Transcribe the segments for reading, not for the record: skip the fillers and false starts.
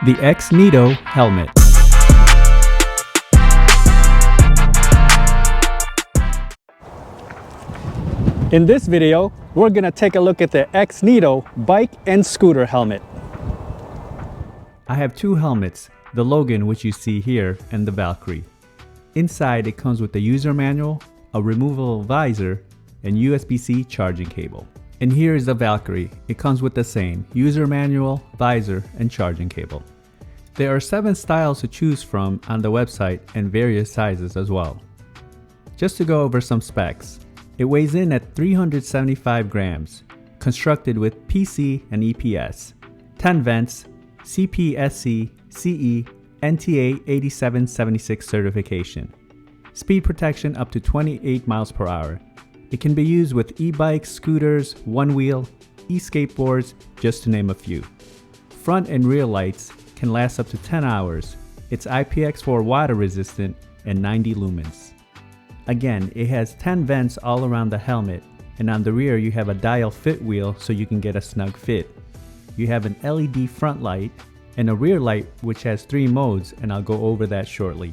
the Xnito Helmet. In this video, we're going to take a look at the Xnito bike and scooter helmet. I have two helmets, the Logan, which you see here, and the Valkyrie. Inside it comes with the user manual, a removable visor, and USB-C charging cable. And here is the Valkyrie. It comes with the same user manual, visor, and charging cable. There are 7 styles to choose from on the website and various sizes as well. Just to go over some specs, it weighs in at 375 grams, constructed with PC and EPS, 10 vents, CPSC, CE, NTA 8776 certification, speed protection up to 28 miles per hour. It can be used with e-bikes, scooters, one-wheel, e-skateboards, just to name a few. Front and rear lights can last up to 10 hours. It's IPX4 water resistant and 90 lumens. Again, it has 10 vents all around the helmet, and on the rear you have a dial fit wheel so you can get a snug fit. You have an LED front light and a rear light which has 3 modes, and I'll go over that shortly.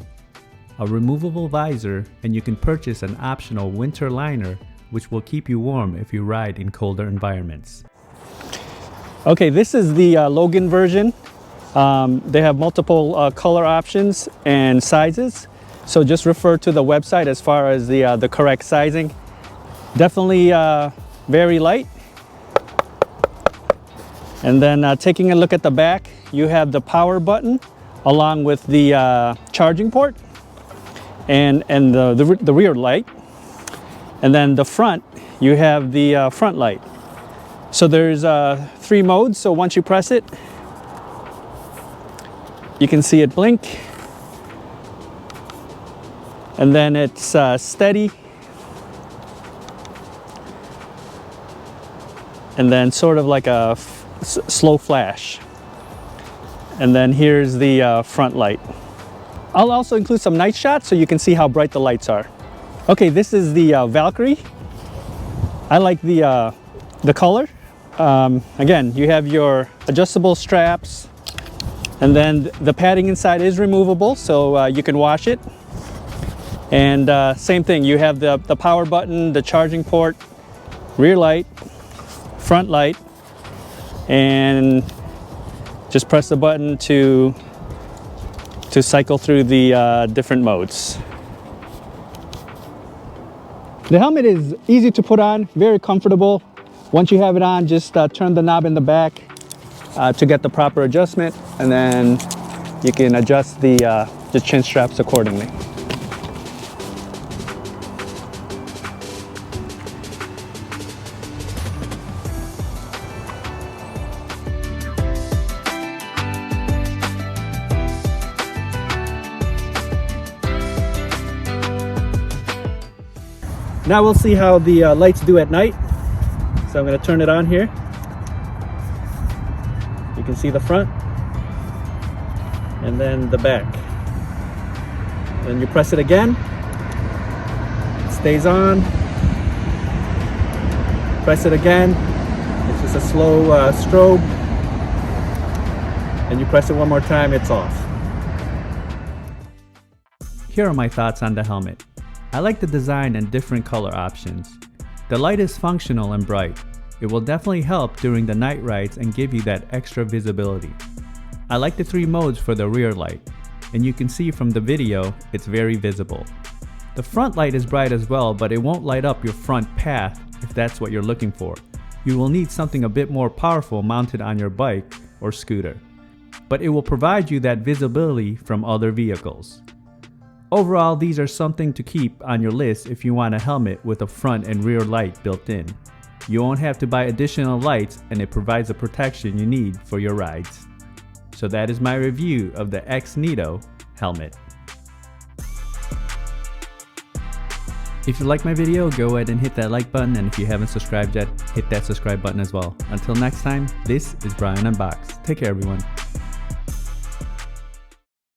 A removable visor, and you can purchase an optional winter liner which will keep you warm if you ride in colder environments. Okay, this is the Logan version. They have multiple color options and sizes, so just refer to the website as far as the correct sizing. Definitely very light. And then taking a look at the back, you have the power button along with the charging port and the rear light. And then the front, you have the front light. So there's 3 modes, so once you press it, you can see it blink. And then it's steady. And then sort of like a slow flash. And then here's the front light. I'll also include some night shots so you can see how bright the lights are. Okay, this is the Valkyrie. I like the color. Again, you have your adjustable straps, and then the padding inside is removable, so you can wash it. And same thing, you have the power button, the charging port, rear light, front light, and just press the button to cycle through the different modes. The helmet is easy to put on, very comfortable. Once you have it on, just turn the knob in the back to get the proper adjustment, and then you can adjust the chin straps accordingly. Now we'll see how the lights do at night. So I'm going to turn it on here. You can see the front and then the back. Then you press it again. It stays on. Press it again. It's just a slow strobe. And you press it one more time, it's off. Here are my thoughts on the helmet. I like the design and different color options. The light is functional and bright. It will definitely help during the night rides and give you that extra visibility. I like the 3 modes for the rear light, and you can see from the video it's very visible. The front light is bright as well, but it won't light up your front path if that's what you're looking for. You will need something a bit more powerful mounted on your bike or scooter, but it will provide you that visibility from other vehicles. Overall, these are something to keep on your list if you want a helmet with a front and rear light built in. You won't have to buy additional lights, and it provides the protection you need for your rides. So that is my review of the Xnito helmet. If you like my video, go ahead and hit that like button, and if you haven't subscribed yet, hit that subscribe button as well. Until next time, this is Brian Unboxed. Take care everyone.